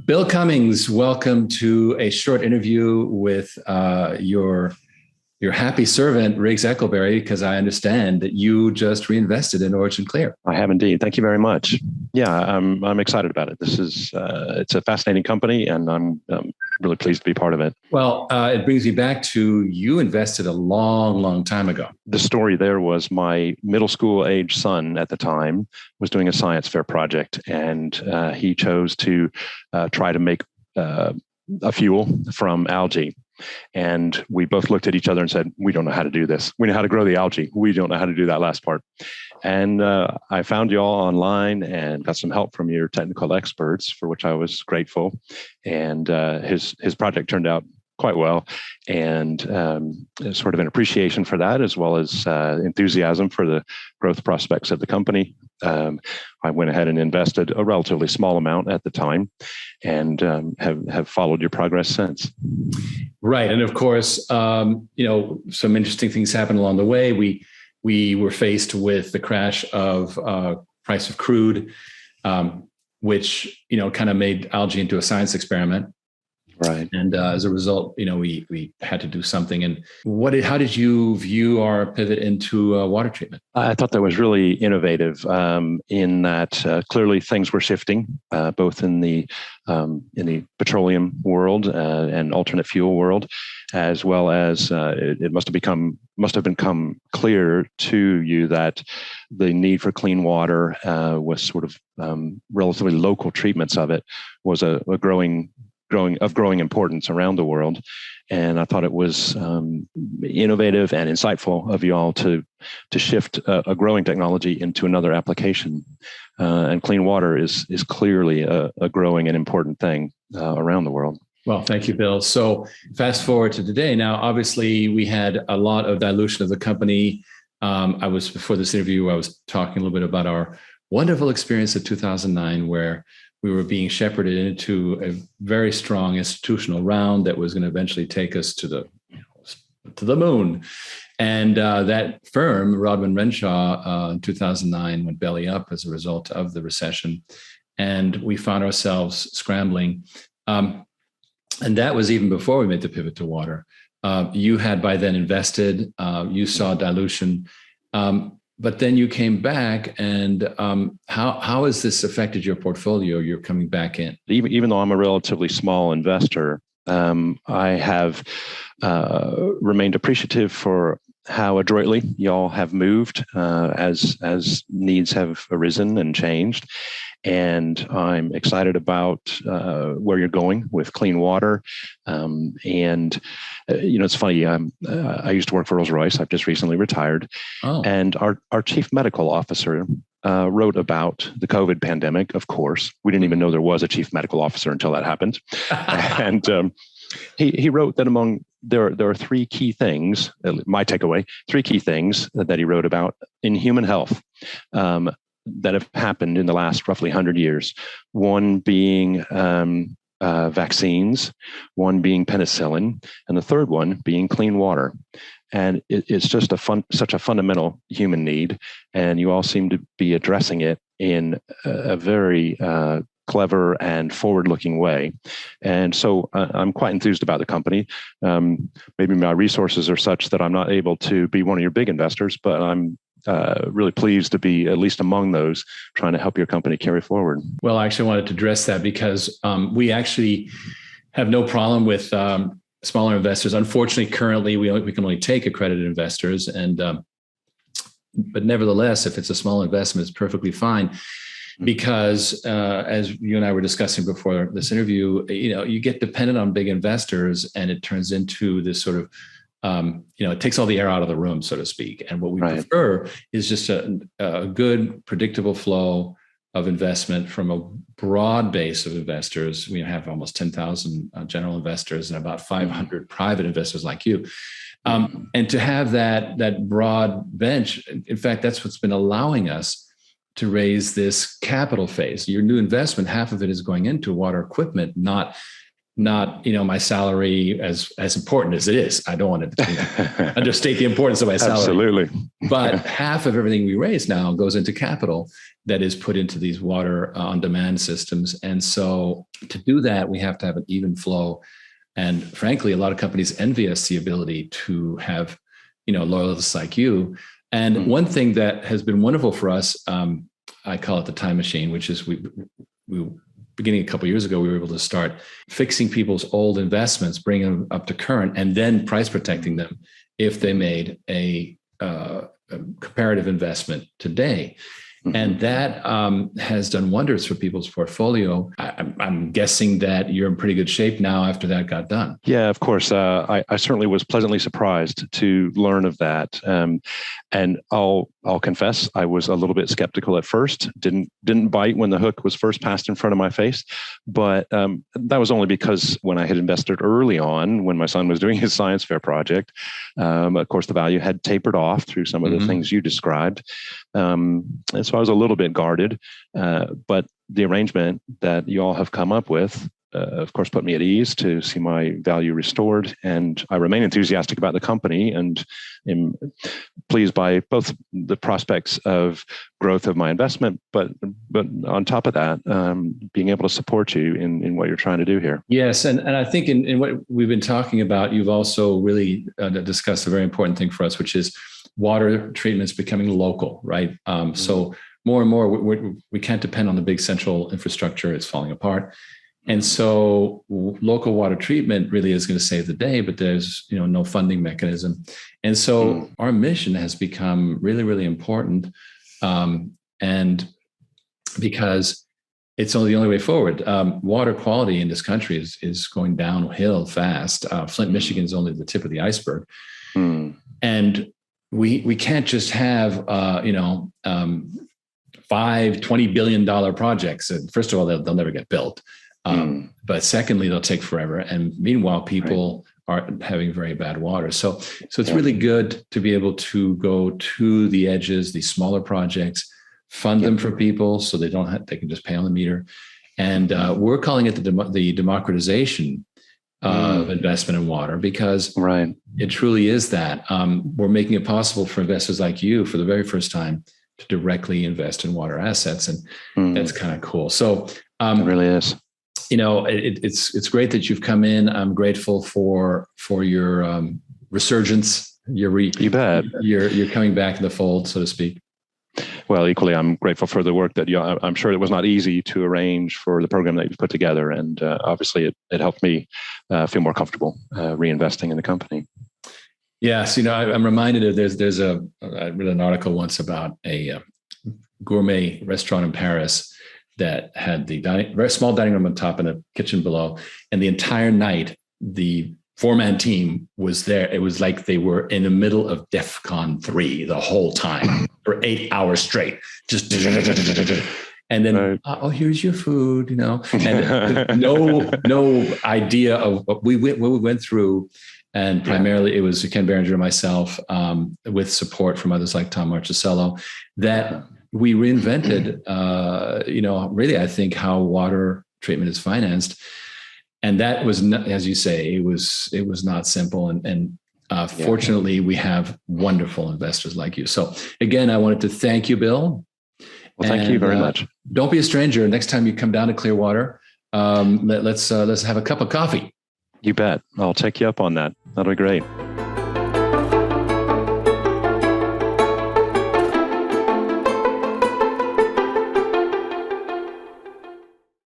Bill Cummings, welcome to a short interview with your happy servant, Riggs Eccleberry, because I understand that you just reinvested in OriginClear. I have indeed. Thank you very much. Yeah, I'm excited about it. This is it's a fascinating company, and I'm really pleased to be part of it. Well, it brings me back to you invested a long, long time ago. The story there was my middle school age son at the time was doing a science fair project, and he chose to try to make a fuel from algae. And we both looked at each other and said, we don't know how to do this. We know how to grow the algae. We don't know how to do that last part. And I found you all online and got some help from your technical experts, for which I was grateful. And his project turned out quite well, and sort of an appreciation for that, as well as enthusiasm for the growth prospects of the company. I went ahead and invested a relatively small amount at the time, and have followed your progress since. Right, and of course, some interesting things happened along the way. We were faced with the crash of price of crude, which kind of made algae into a science experiment. Right. And as a result, we had to do something. And how did you view our pivot into water treatment? I thought that was really innovative in that clearly things were shifting, both in the petroleum world and alternate fuel world, as well as it must have become clear to you that the need for clean water was sort of relatively local treatments of it was a growing importance around the world. And I thought it was innovative and insightful of you all to shift a growing technology into another application. And clean water is clearly a growing and important thing around the world. Well, thank you, Bill. So fast forward to today. Now, obviously, we had a lot of dilution of the company. Before this interview, I was talking a little bit about our wonderful experience of 2009, where we were being shepherded into a very strong institutional round that was going to eventually take us to the moon. And that firm, Rodman Renshaw, in 2009 went belly up as a result of the recession. And we found ourselves scrambling. And that was even before we made the pivot to water. You had by then invested, you saw dilution. But then you came back, and how has this affected your portfolio? You're coming back in. Even though I'm a relatively small investor, I have remained appreciative for how adroitly y'all have moved as needs have arisen and changed. And I'm excited about where you're going with clean water. It's funny. I used to work for Rolls-Royce. I've just recently retired. Oh. And our chief medical officer wrote about the COVID pandemic. Of course, we didn't even know there was a chief medical officer until that happened. And he wrote that there are three key things. My takeaway: three key things that he wrote about in human health. That have happened in the last roughly 100 years. One being vaccines, one being penicillin, and the third one being clean water. And it's just such a fundamental human need. And you all seem to be addressing it in a very clever and forward-looking way. And so I'm quite enthused about the company. Maybe my resources are such that I'm not able to be one of your big investors, but I'm really pleased to be at least among those trying to help your company carry forward. Well, I actually wanted to address that because we actually have no problem with smaller investors. Unfortunately, currently we can only take accredited investors, but nevertheless, if it's a small investment, it's perfectly fine. Because as you and I were discussing before this interview, you get dependent on big investors, and it turns into this sort of it takes all the air out of the room, so to speak. And what we prefer is just a good, predictable flow of investment from a broad base of investors. We have almost 10,000 general investors and about 500 private investors like you. And to have that broad bench, in fact, that's what's been allowing us to raise this capital phase. Your new investment, half of it is going into water equipment, not not, my salary as important as it is. I don't want to understate the importance of my salary. Absolutely. But half of everything we raise now goes into capital that is put into these water on demand systems. And so to do that, we have to have an even flow. And frankly, a lot of companies envy us the ability to have, loyalists like you. And one thing that has been wonderful for us, I call it the time machine, which is we beginning a couple of years ago, we were able to start fixing people's old investments, bringing them up to current, and then price protecting them if they made a comparative investment today. And that has done wonders for people's portfolio. I'm guessing that you're in pretty good shape now after that got done. Yeah, of course. I certainly was pleasantly surprised to learn of that. And I'll confess, I was a little bit skeptical at first. Didn't bite when the hook was first passed in front of my face. But that was only because when I had invested early on, when my son was doing his science fair project, of course, the value had tapered off through some of the things you described. And so I was a little bit guarded, but the arrangement that you all have come up with, of course, put me at ease to see my value restored. And I remain enthusiastic about the company and am pleased by both the prospects of growth of my investment, but on top of that, being able to support you in what you're trying to do here. Yes. And I think in what we've been talking about, you've also really discussed a very important thing for us, which is water treatments becoming local, right? So more and more, we can't depend on the big central infrastructure. It's falling apart. And so local water treatment really is going to save the day, but there's no funding mechanism. And so our mission has become really, really important. And because it's only the only way forward. Water quality in this country is going downhill fast. Flint, Michigan is only the tip of the iceberg. And we can't just have $5-20 billion projects. And first of all, they'll never get built. But secondly, they'll take forever. And meanwhile, people are having very bad water. So it's really good to be able to go to the edges, these smaller projects, fund them for people so they can just pay on the meter. And we're calling it the democratization of investment in water, because it truly is that. We're making it possible for investors like you for the very first time to directly invest in water assets. And that's kind of cool. So it really is. It's great that you've come in. I'm grateful for your resurgence. You bet. You're coming back in the fold, so to speak. Well, equally, I'm grateful for the work that I'm sure it was not easy to arrange for the program that you've put together. And obviously it helped me feel more comfortable reinvesting in the company. Yes. I'm reminded of I read an article once about a gourmet restaurant in Paris that had the very small dining room on top and a kitchen below. And the entire night, the four-man team was there. It was like they were in the middle of DEFCON 3 the whole time for 8 hours straight. Just and then, here's your food, and no idea of what we went through. And primarily it was Ken Berenger and myself, with support from others like Tom Marchicello, that we reinvented, really, I think, how water treatment is financed. And that was not, as you say, it was not simple. And fortunately, we have wonderful investors like you. So again, I wanted to thank you, Bill. Well, thank you very much. Don't be a stranger. Next time you come down to Clearwater, let's have a cup of coffee. You bet. I'll take you up on that. That'll be great.